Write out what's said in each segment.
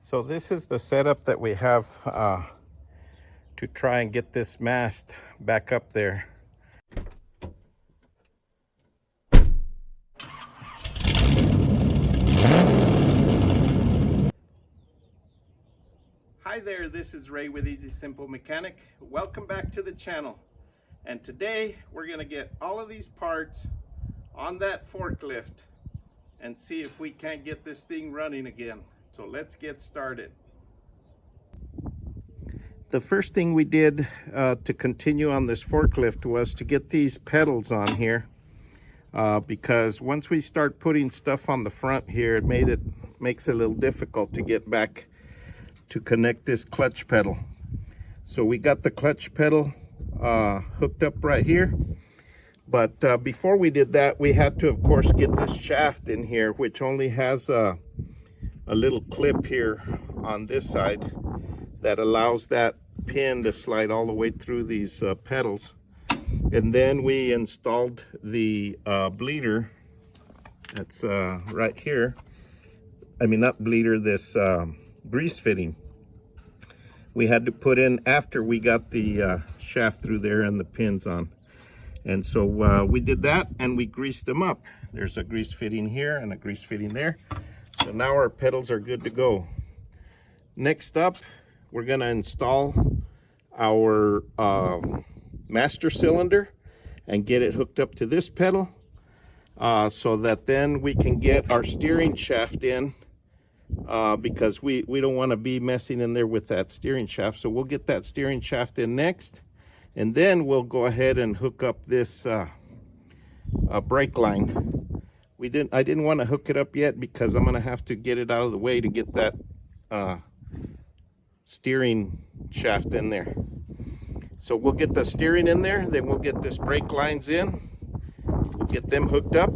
So this is the setup that we have to try and get this mast back up there. Hi there, this is Ray with Easy Simple Mechanic. Welcome back to the channel. And today we're going to get all of these parts on that forklift and see if we can't get this thing running again. So let's get started. The first thing we did to continue on this forklift was to get these pedals on here because once we start putting stuff on the front here, it makes it a little difficult to get back to connect this clutch pedal. So we got the clutch pedal hooked up right here. But before we did that, we had to, of course, get this shaft in here, which only has a little clip here on this side that allows that pin to slide all the way through these pedals. And then we installed the bleeder that's right here. I mean, not bleeder, this grease fitting. We had to put in after we got the shaft through there and the pins on. And so we did that and we greased them up. There's a grease fitting here and a grease fitting there. So now our pedals are good to go. Next up, we're going to install our master cylinder and get it hooked up to this pedal so that then we can get our steering shaft in because we don't want to be messing in there with that steering shaft. So we'll get that steering shaft in next. And then we'll go ahead and hook up this brake line. I didn't want to hook it up yet because I'm going to have to get it out of the way to get that steering shaft in there. So we'll get the steering in there, then we'll get this brake lines in. We'll get them hooked up,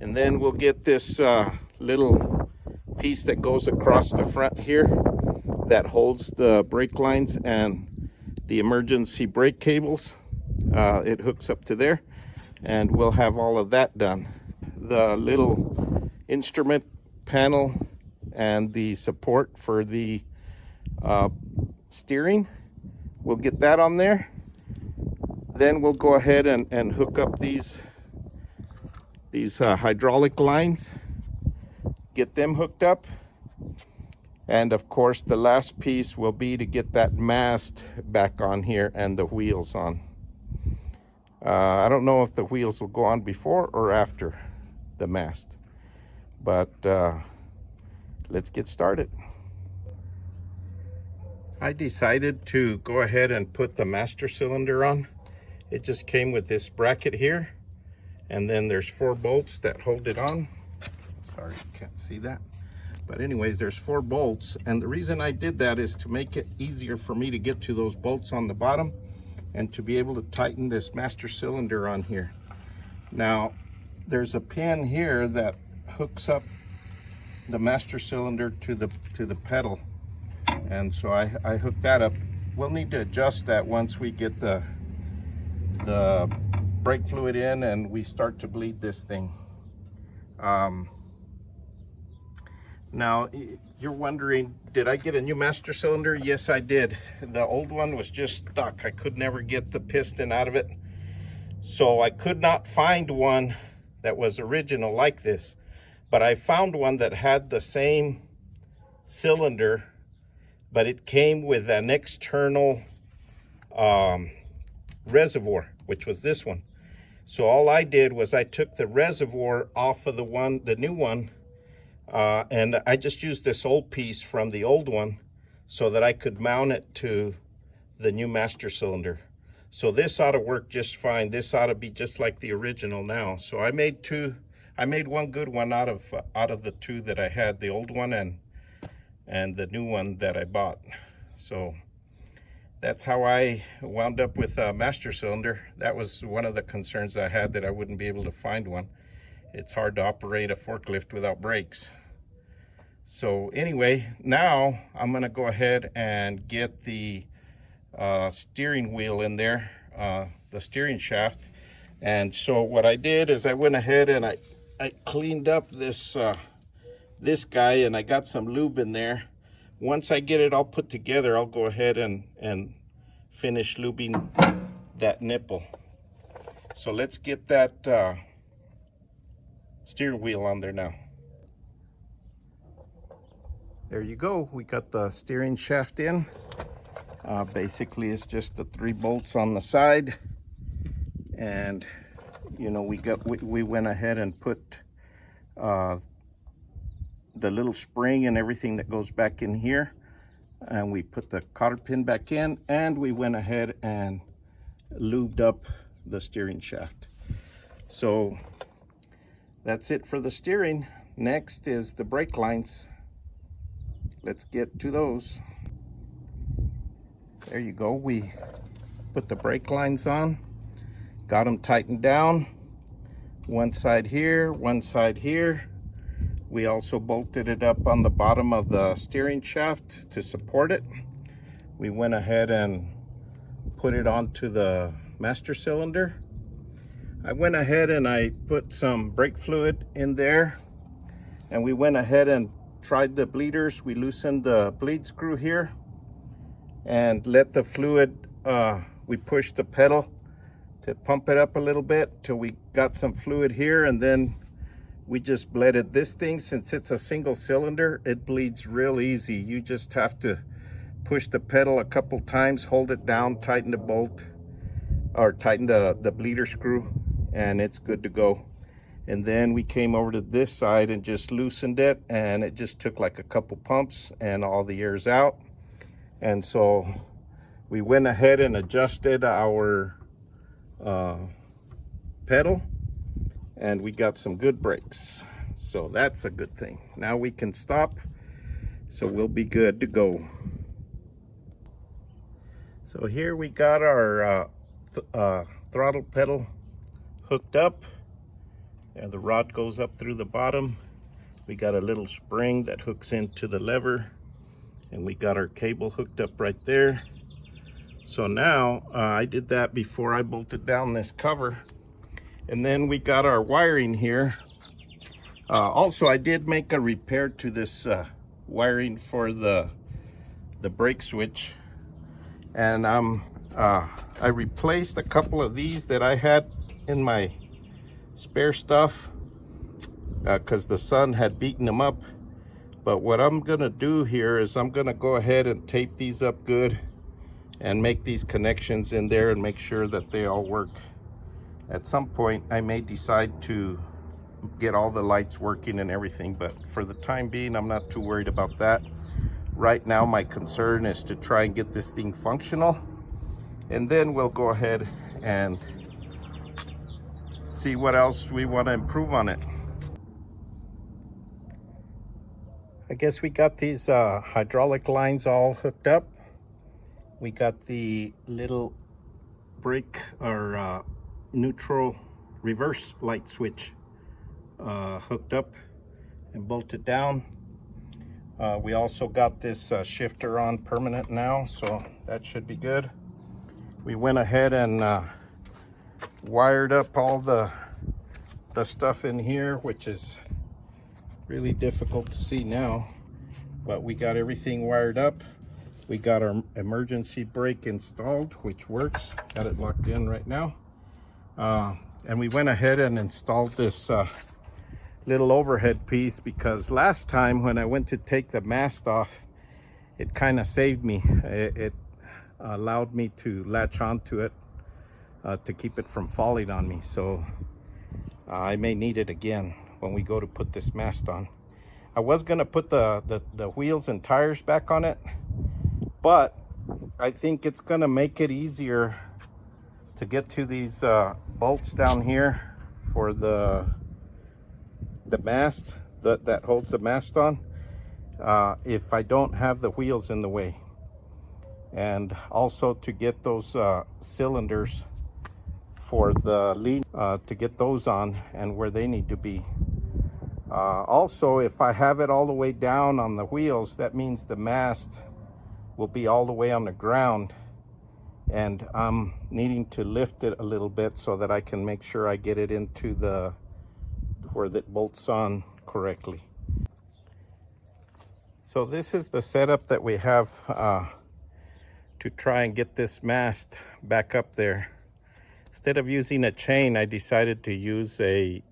and then we'll get this little piece that goes across the front here that holds the brake lines and the emergency brake cables. It hooks up to there, and we'll have all of that done. The little instrument panel and the support for the steering, we'll get that on there. Then we'll go ahead and hook up these hydraulic lines, get them hooked up. And of course, the last piece will be to get that mast back on here and the wheels on. I don't know if the wheels will go on before or after the mast, but let's get started. I decided to go ahead and put the master cylinder on. It just came with this bracket here, and then there's 4 bolts that hold it on. Sorry, you can't see that. But anyways, there's 4 bolts, and the reason I did that is to make it easier for me to get to those bolts on the bottom and to be able to tighten this master cylinder on here. Now, there's a pin here that hooks up the master cylinder to the pedal, and so I hooked that up. We'll need to adjust that once we get the brake fluid in and we start to bleed this thing. Now, you're wondering, did I get a new master cylinder? Yes, I did. The old one was just stuck. I could never get the piston out of it. So I could not find one that was original like this. But I found one that had the same cylinder, but it came with an external reservoir, which was this one. So all I did was I took the reservoir off of the new one, and I just used this old piece from the old one so that I could mount it to the new master cylinder. So this ought to work just fine. This ought to be just like the original now. So I made one good one out of the 2 that I had, the old one and the new one that I bought. So that's how I wound up with a master cylinder. That was one of the concerns I had, that I wouldn't be able to find one. It's hard to operate a forklift without brakes. So anyway, now I'm going to go ahead and get the steering wheel in there, the steering shaft. And so what I did is I went ahead and I cleaned up this this guy, and I got some lube in there. Once I get it all put together, I'll go ahead and finish lubing that nipple. So let's get that steering wheel on there now. There you go. We got the steering shaft in. Basically, it's just the 3 bolts on the side, and you know, we went ahead and put the little spring and everything that goes back in here, and we put the cotter pin back in, and we went ahead and lubed up the steering shaft. So that's it for the steering. Next is the brake lines. Let's get to those. There you go. We put the brake lines on, got them tightened down. One side here, one side here. We also bolted it up on the bottom of the steering shaft to support it. We went ahead and put it onto the master cylinder. I went ahead and I put some brake fluid in there, and we went ahead and tried the bleeders. We loosened the bleed screw here and let the fluid, we pushed the pedal to pump it up a little bit till we got some fluid here, and then we just bleeded this thing. Since it's a single cylinder, it bleeds real easy. You just have to push the pedal a couple times, hold it down, tighten the bolt, or tighten the bleeder screw, and it's good to go. And then we came over to this side and just loosened it, and it just took like a couple pumps and all the air's out. And so we went ahead and adjusted our pedal, and we got some good brakes. So that's a good thing. Now we can stop, so we'll be good to go. So here we got our throttle pedal hooked up, and the rod goes up through the bottom. We got a little spring that hooks into the lever, and we got our cable hooked up right there. So now I did that before I bolted down this cover, and then we got our wiring here. Also, I did make a repair to this wiring for the brake switch, and I replaced a couple of these that I had in my spare stuff because the sun had beaten them up. But what I'm gonna do here is I'm gonna go ahead and tape these up good and make these connections in there and make sure that they all work. At some point I may decide to get all the lights working and everything, but for the time being I'm not too worried about that. Right now my concern is to try and get this thing functional, and then we'll go ahead and see what else we want to improve on it. I guess we got these hydraulic lines all hooked up. We got the little brake or neutral reverse light switch hooked up and bolted down. We also got this shifter on permanent now, so that should be good. We went ahead and wired up all the stuff in here, which is really difficult to see now, but we got everything wired up. We got our emergency brake installed, which works. Got it locked in right now. And we went ahead and installed this little overhead piece, because last time when I went to take the mast off, it kind of saved me. It allowed me to latch onto it to keep it from falling on me. So I may need it again when we go to put this mast on. I was gonna put the wheels and tires back on it, but I think it's gonna make it easier to get to these bolts down here for the mast that holds the mast on, if I don't have the wheels in the way, and also to get those cylinders for the lead, to get those on and where they need to be. Also, if I have it all the way down on the wheels, that means the mast will be all the way on the ground, and I'm needing to lift it a little bit so that I can make sure I get it into the where that bolts on correctly. So this is the setup that we have to try and get this mast back up there. Instead of using a chain, I decided to use a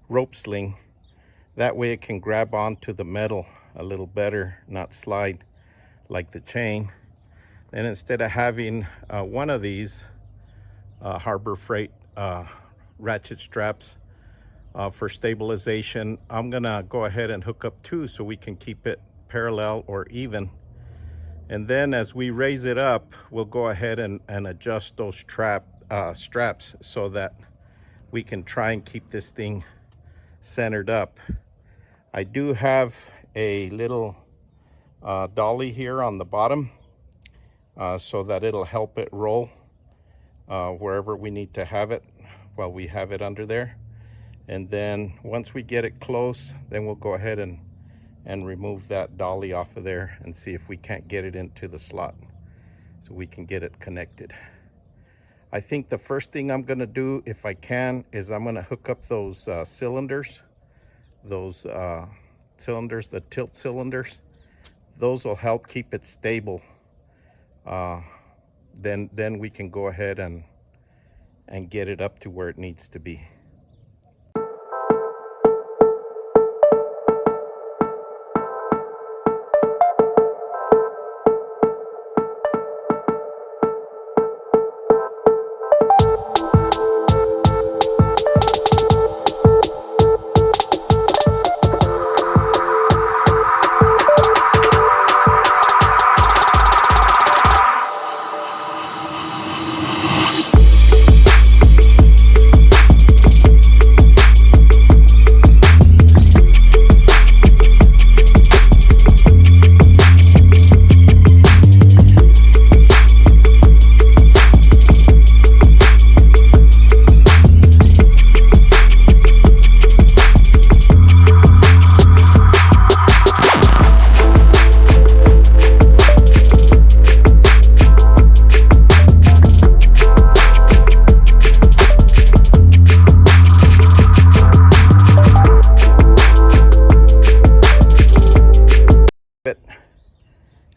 rope sling. That way it can grab onto the metal a little better, not slide like the chain. And instead of having one of these Harbor Freight ratchet straps for stabilization, I'm gonna go ahead and hook up two so we can keep it parallel or even. And then as we raise it up, we'll go ahead and adjust those straps so that we can try and keep this thing centered up. I do have a little dolly here on the bottom so that it'll help it roll wherever we need to have it while we have it under there. And then once we get it close, then we'll go ahead and remove that dolly off of there and see if we can't get it into the slot so we can get it connected. I think the first thing I'm gonna do, if I can, is I'm gonna hook up those cylinders, the tilt cylinders. Those will help keep it stable. Then we can go ahead and get it up to where it needs to be.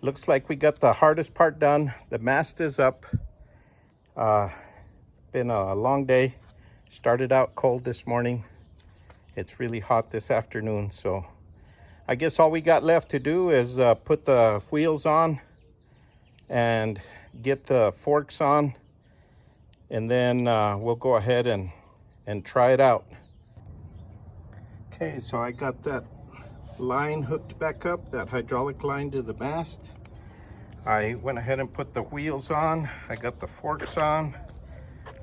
Looks like we got the hardest part done. The mast is up. It's been a long day. Started out cold this morning. It's really hot this afternoon. So I guess all we got left to do is put the wheels on and get the forks on. And then we'll go ahead and try it out. Okay, so I got that line hooked back up, that hydraulic line to the mast. I went ahead and put the wheels on. I got the forks on.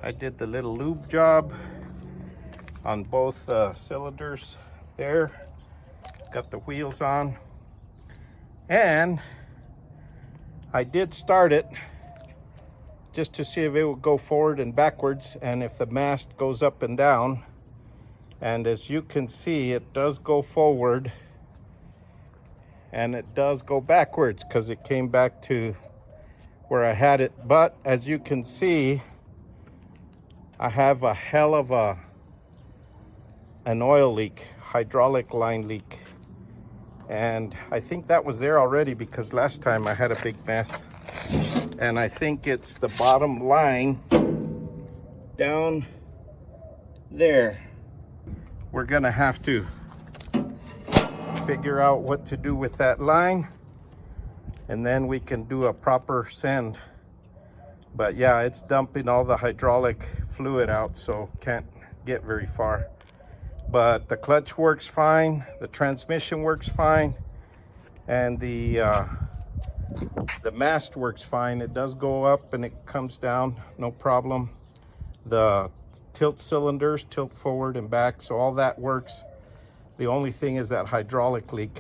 I did the little lube job on both cylinders there. Got the wheels on. And I did start it just to see if it would go forward and backwards and if the mast goes up and down. And as you can see, it does go forward and it does go backwards because it came back to where I had it. But as you can see, I have a hell of an oil leak, hydraulic line leak. And I think that was there already because last time I had a big mess. And I think it's the bottom line down there. We're gonna have to figure out what to do with that line and then we can do a proper send. But yeah, it's dumping all the hydraulic fluid out, so can't get very far. But the clutch works fine, the transmission works fine, and the mast works fine. It does go up and it comes down, no problem. The tilt cylinders tilt forward and back, so all that works. The only thing is that hydraulic leak.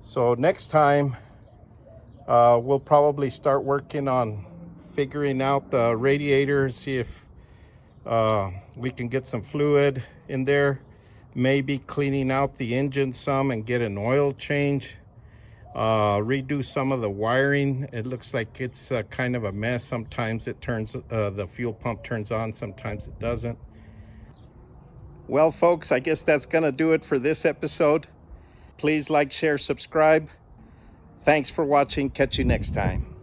So next time, we'll probably start working on figuring out the radiator, see if we can get some fluid in there, maybe cleaning out the engine some and get an oil change, redo some of the wiring. It looks like it's kind of a mess. Sometimes it turns, the fuel pump turns on, sometimes it doesn't. Well, folks, I guess that's gonna do it for this episode. Please like, share, subscribe. Thanks for watching. Catch you next time.